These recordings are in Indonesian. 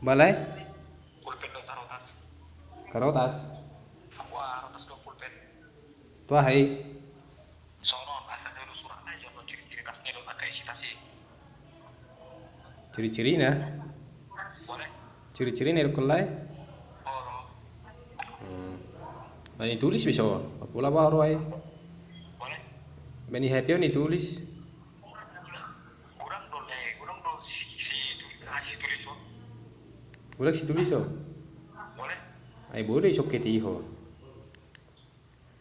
Balai? Pulpen do taruh tas. Karotas. Wah, tas do pulpen. Tua hai. Sono asa dulu surat aja lo ciri-ciri tasnya lo pakai isi tas sih. Ciri-cirina. Boleh? Ciri-cirina kulai. Oh, lo. Bani tulis bisa. Pula baru ai. Boleh? Bani happy ni tulis. Kurang do si hasil tulis lo. Boleh si tulis oh. Boleh? Ai boleh sok ketiho.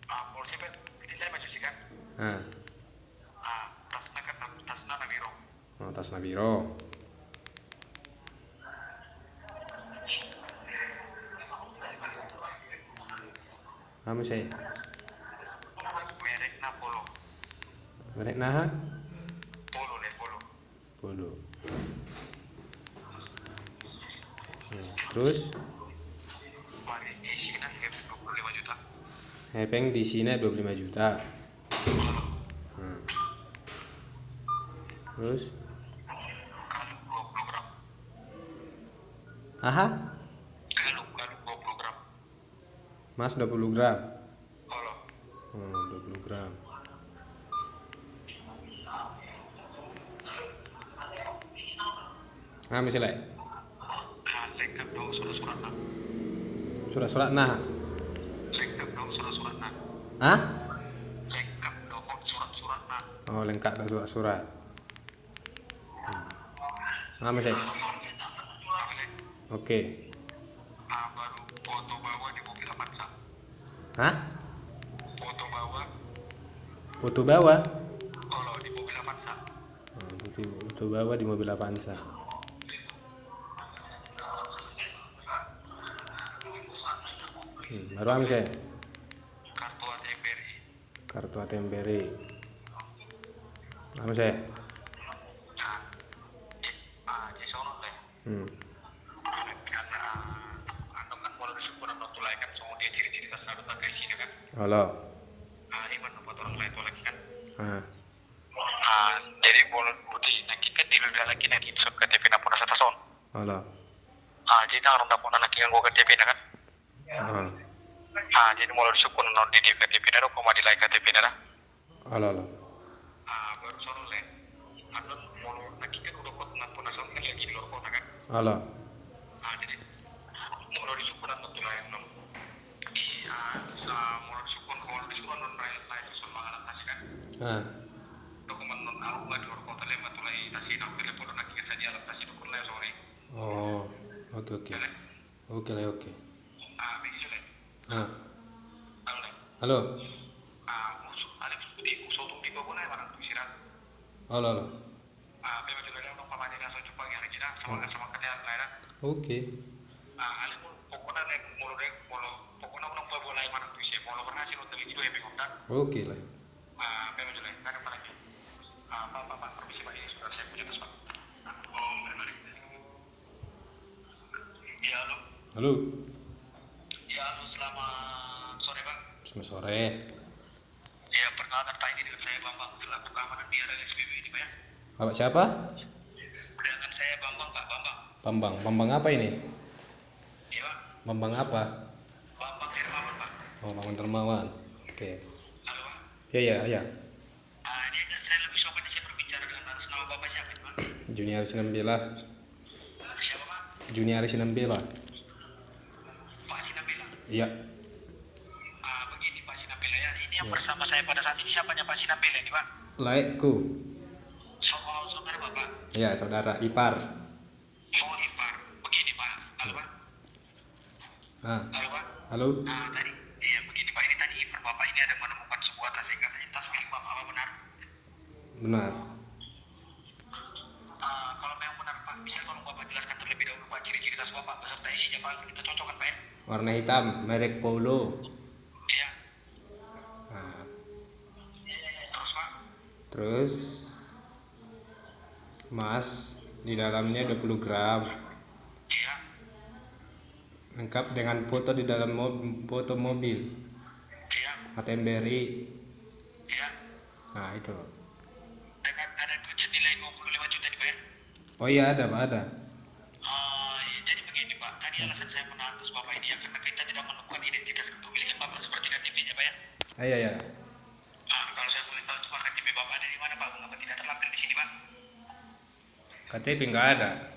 Polisi kan, ini saya maju sih kan. Ah, Tasna na biro. tas na biro. Amo say. Merek na polo. Merek nah. Polo le polo. Polo. Terus Mari isi kan 25 juta. hepeng di sini 25 juta. Terus Kalau 20 gram. aha, Kalau 20 gram. Mas 20 gram. Kalau 20 gram. Ah, misalnya sengkap dong surat-surat na. surat-surat nah. Sengkap dong surat-surat na. Hah? Lengkap dong surat-surat na. Oh, lengkap dan surat-surat. Ah, misalnya. Oke. Baru foto bawah di mobil Avanza. Hah? Foto bawah Foto bawah. kalau di mobil Avanza. Foto bawah di mobil Avanza. Baru apa sih? Kartu ATM BRI. Kartu ATM BRI. Apa sih? Di sono deh. Karena anu kan mulai syukuran waktu lain kan semua dia ciri-ciri tas selalu pakai sini kan. Halo. Iman buat orang lain itu lagi kan. Ah, Jadi boleh bukti nanti kan di bawah lagi nanti bisa KTP na pun sa son. halo. Jadi nang na pun anak yang gua KTP na kan. Jadi mulai syukuran non di KTP na ko madilai KTP na. Halo, halo. Baru sono le. Anu mulai nanti kan udah kok na pun sa kan lagi di luar kota kan. Halo. Jadi mulai syukuran waktu lain non. Mulai syukuran non lain itu sama anak tas kan. Ah, Dokumen non aku nggak di luar kota le matulai nasi nak telepon nanti kan saja alat tas itu le sore. oh, oke oke. Oke lah, oke. Begitu le. Ah, Halo le. halo. Musuh ada di sotung di bawah le orang tusiran. Halo, halo. Memang juga ada orang pamane nasa Jepang yang lagi sama kalian lain. Oke. Ali pun pokoknya le pokoknya orang bawah le mana tuh sih mau berhasil untuk itu ya pengontak. Oke lah. Memang juga nggak ada apa lagi. Pak, permisi Pak, ini sudah saya punya tas Pak. Benar. Ya, halo. Halo. Ya, halo, selamat sore Pak. Selamat sore. Ya, perkenalkan Pak, ini dengan saya Bambang, selaku keamanan di area SPB ini Pak ya. Bapak siapa? Dengan saya Bambang Pak, Bambang. Bambang. Bambang apa ini? Iya Pak. Bambang apa? Bambang Hermawan Pak. Oh, Bambang Dermawan. Oke. Halo Pak. Ya, ya, ya. Ini aja saya lebih sopan saya berbicara dengan atas nama Bapak siapa Pak? Junior Sinambela. Siapa Pak? Junior Sinambela. Pak Sinabela. Iya. Begini Pak Sinabela ya, ini yang bersama saya pada saat ini siapanya Pak Sinabela ini Pak? Laiku. Soal saudara Bapak. Ya, saudara ipar. Oh ipar. Begini Pak. Halo Pak. Ah, Halo Pak. halo. Tadi, iya begini Pak, ini tadi ipar Bapak ini ada menemukan sebuah tas yang katanya tas milik Bapak, apa benar? Benar. Kalau memang benar Pak, bisa tolong Bapak jelaskan terlebih dahulu Pak ciri-ciri tas Bapak beserta isinya Pak, kita cocokkan Pak ya? Warna hitam, merek Polo. Iya. Nah, Terus Pak? terus emas di dalamnya 20 gram. Iya. Lengkap dengan foto di dalam foto mobil. Iya. ATM BRI. Iya. Nah, itu. Dengan ada budget nilai 25 juta nih Pak ya? Oh iya, ada, Pak, ada. Jadi begini Iya ya. Kalau saya boleh tahu Pak, KTP Bapak ada di mana Pak? Mengapa tidak terlampir di sini Pak? KTP nggak ada.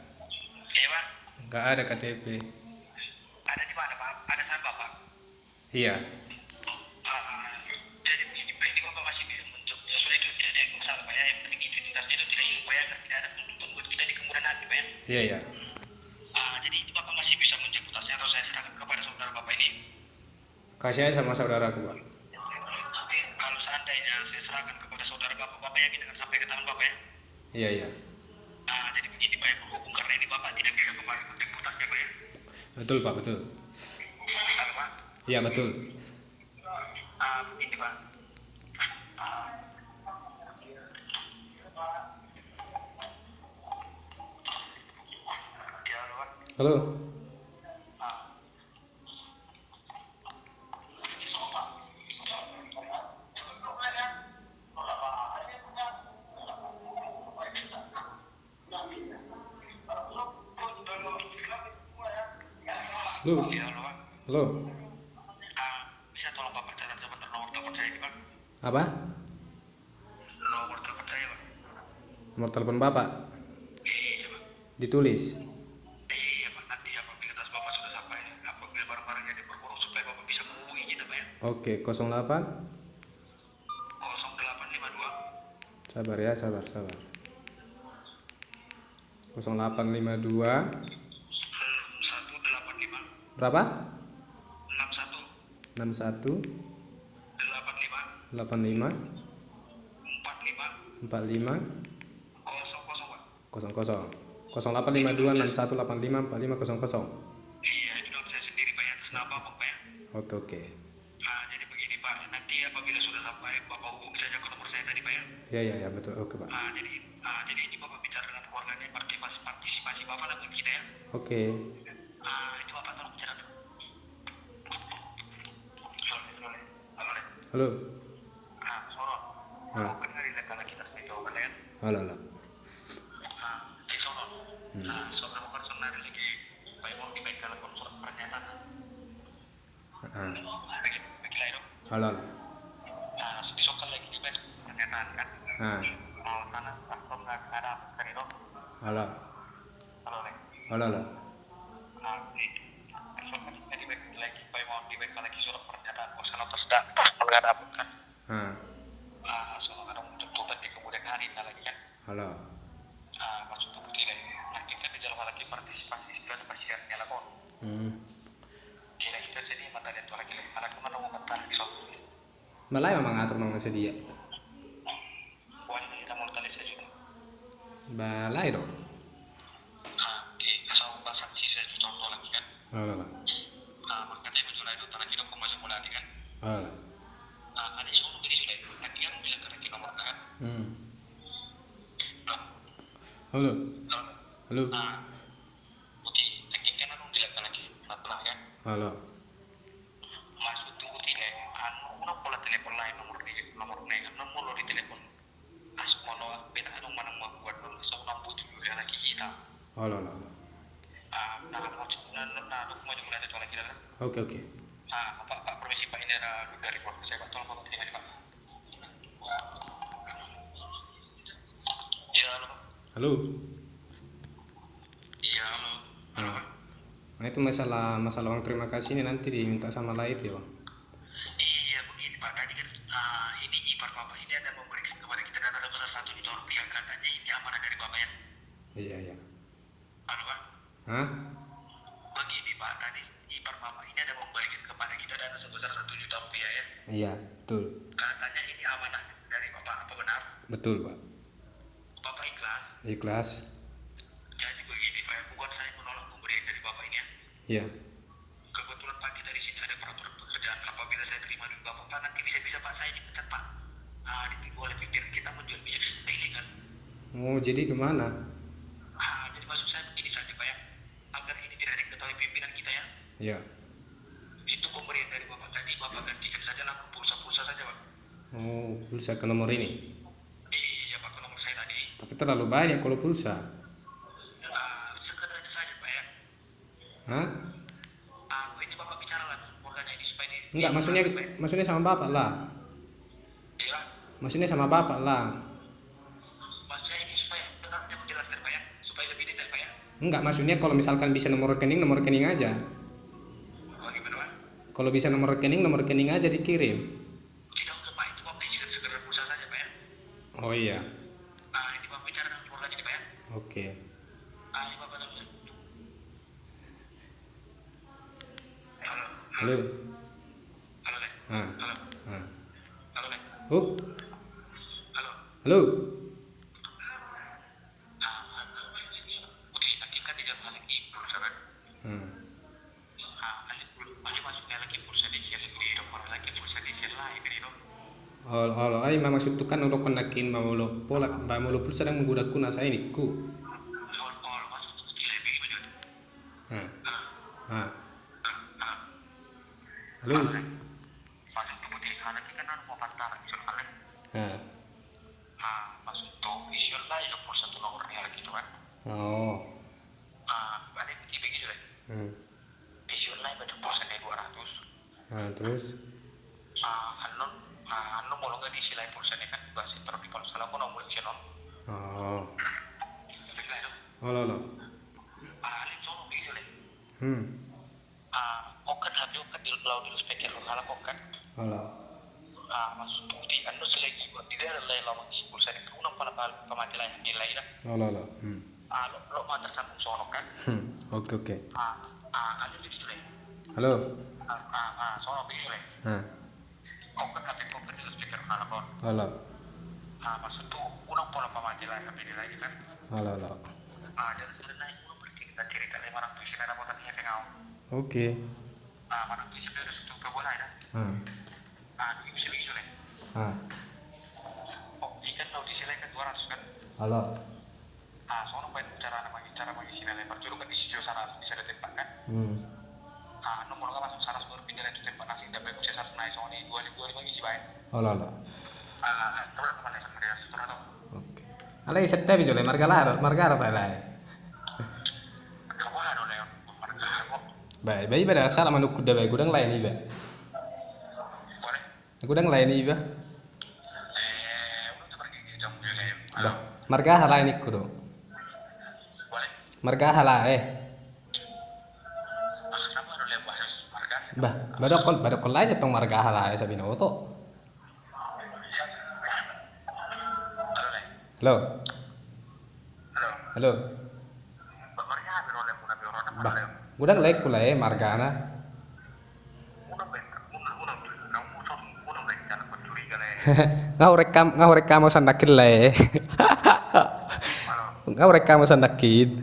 Iya Pak. Nggak ada KTP. Ada di mana Pak? Ada saat Bapak. Iya. Jadi begini Pak, ini Bapak masih bisa mencoba. Ya sudah itu tidak ada masalah Pak ya. Yang penting identitas itu tidak hilang Pak ya, agar tidak ada tuntutan buat kita di kemudian hari Pak ya. Iya ya. Jadi itu Bapak masih bisa menjemput tasnya atau saya serahkan kepada saudara Bapak ini. Kasih aja sama saudaraku, Pak. Kalau seandainya saya serahkan kepada saudara Bapak, Bapak yakin dengan sampai ke tangan Bapak ya? Iya ya. Jadi begini Pak ya, berhubung karena ini Bapak tidak bisa kembali menjemput tasnya Pak ya. Betul Pak, betul. Halo Pak. Iya betul. Begini Pak. Ya halo Pak. Halo. Halo. Ya halo Pak. Halo. Bisa tolong Bapak catat sebentar nomor telepon saya ini Pak. Apa? Nomor telepon saya Pak. Nomor telepon Bapak. Iya Pak. Ditulis. Iya Pak, nanti apabila tas Bapak sudah sampai, apabila barang-barangnya diperburuk supaya Bapak bisa menghubungi kita Pak ya. Oke, 08. 0852 Sabar ya, sabar. 0852 185 berapa? 61 61 85 85 45 45 00 Pak. 00 0852 6185 45 00. Iya, itu nama saya sendiri Pak ya, atas nama Bapak Pak ya. Oke. Jadi begini Pak, nanti apabila sudah sampai Bapak hubungi saja ke nomor saya tadi Pak ya. Ya betul. Oke Pak. Jadi ini Bapak bicara dengan keluarganya, partisipasi Bapak lah buat kita ya. Oke. Itu Bapak tolong bicara dulu. Halo. Halo. Soro. Ah. Bukan hari lekala kita itu kan. Halo. Di Soro. Saudara person hari lagi Pak mau dibaik dalam surat pernyataan. Begitu itu. Halo. Besok kan lagi dibaik pernyataan kan. Mau sana atau nggak ada kan itu. Halo. Halo. Besok kan kita dibaik lagi Pak mau dibaik lagi surat pernyataan. Mau sana terus nggak ada apa kan. Soalnya ada tuntutan di kemudian hari lagi kan. Halo. Maksud bukti kan. Nanti kan di dalam lagi partisipasi itu ada pasiennya lah kok. Tidak itu jadi mata dia tuh lagi. Anak kemana mau matar di soal. Malay memang ngatur memang sedia. Wah ini kita mau tanya saya juga. Balai dong. Di asal bahasa sih saya contoh lagi kan. Halo. Makanya itu sudah itu tanah kita masih mulai kan. Halo. Ada suatu jadi sudah nanti kan bisa kerja nomor kan. Halo. Putih lagi kan aku bilang lagi setelah kan. Halo. Masuk tunggu tidak. Nomor pola telepon lain nomor di telepon. Asmono beda mana mau buat dulu seorang putih juga lagi kita. Halo. Aku mau mulai ada lagi kan. Oke. Pak permisi Pak, ini ada dari keluarga saya Pak, tolong Bapak terima Pak. Ya halo. Halo. Iya halo. Nah itu masalah uang terima kasih ini nanti diminta sama lain ya Bang. Iya begini Pak, tadi kan ini ipar Bapak ini ada memberikan kepada kita dana sebesar 1 juta rupiah, katanya ini amanah dari Bapak ya. Iya. Halo Pak. Begini Pak, tadi ipar Bapak ini ada memberikan kepada kita dana sebesar 1 juta rupiah ya. Iya, betul. Katanya ini amanah dari Bapak, apa benar? Betul Pak. Bapak ikhlas? Ikhlas. Jadi begini Pak, bukan saya menolak pemberian dari Bapak ini ya. Iya. Kebetulan Pak kita di sini ada peraturan pekerjaan. Apabila saya terima duit Bapak, nanti bisa Pak saya dipecat Pak. Ditipu oleh pimpinan kita menjual minyak ilegal. Oh jadi kemana? Jadi maksud saya begini saja Pak ya, agar ini tidak diketahui pimpinan kita ya. Iya. Itu pemberian dari Bapak tadi, Bapak gantikan saja lah pulsa saja Pak. Oh pulsa ke nomor ini. Iya Pak, ke nomor saya tadi. Tapi terlalu banyak kalau pulsa. Sekedar saja Pak ya. Ini Bapak bicara lah keluarganya ini supaya Enggak, maksudnya sama bapak lah. Iya. Maksudnya sama bapak lah. Maksudnya ini supaya lebih menjelaskan Pak ya, supaya lebih detail Pak ya. Enggak, maksudnya kalau misalkan bisa nomor rekening aja. Oh gimana Pak? Kalau bisa nomor rekening aja dikirim. Tidak usah Pak, itu Bapak izin segera pulsa saja Pak ya. Oh iya. Ini Bapak bicara dengan keluarga ini Pak ya. Oke. Ini Bapak tahu. Halo. Halo. Halo Lek. Ah. Halo. Ah. Halo Lek. Oh, Halo. halo. Oke, nanti kan di dalam lagi pulsa kan. Ah. Ini masuknya lagi pulsa di sini di nomor lagi pulsa di sini lah ini dong. Halo, ay maksud tu kan ulo konakin maulo pola ba maulo pulsa sedang menggunakan nasa ini ku. All masuk di lebih betul. Ah. Halo. Ah. Halo. Masuk tuh di sana kita kan mau pantar soalnya. Ah. Masuk tuh isu lah itu pulsa tuh nomornya lagi tuh kan. Oh. Ada yang begitu deh. Hmm. Isu lain pada pulsanya 200. Ah, terus. Anu mau nggak diisi lain pulsanya kan masih terus di pulsa aku nomor channel. Oh. Benar itu. Halo, halo. Ini sono begitu deh. Hmm. Okan habis okan di laut di speaker salah okan. Halo. Masuk tuh di anu selagi buat di dalam lain lawan di pulsa itu nampak pemati lain nilai lah. Halo, halo. Hmm. Lo mau tersambung sono kan. Oke, oke. Ada di sini. Halo. Sono begitu deh. Ah. Okan habis okan di speaker salah kon. Halo. Masuk tuh ulang pola pemati lain habis nilai kan. Halo, halo. Dan sudah naik ulang berarti kita cerita lagi mana tuh sih ada mau tanya tengau. Oke. Mana tuh sih ada satu kebola ya. Ah. Di bisa begitu deh. Ah. Ikan laut di sini kan 200 kan. Halo. Soalnya pengen cara mengisi nilai perjuru kan di sini sana bisa ada tempat kan. Hmm. Nomor nggak masuk sana sebelum pindah itu tempat nasi tidak baik saya naik soalnya 2.000 isi baik. Halo, halo. Terus apa nih sebenarnya setelah itu Oke. Alai sette bisa le margara ta lai. kamu ada oleh marga aku Bai pada salah manuk kuda bai gudang lain iba. boleh. Gudang lain iba. Udah pergi ke jam boleh. Bah, marga halai ni kudo. Boleh. Marga halai. Kenapa ada oleh bahas marga? Bah, badokol lai tong marga halai sabi na oto. Halo deh. Halo. Halo. Halo. Marga ada oleh puna biorona Bah, mana? gudang lai kulai margana. Udah baik. Udah baik cara pencuriga leh. Ngau rekam mo sandakin lai. Halo. Ngau rekam mo sandakin.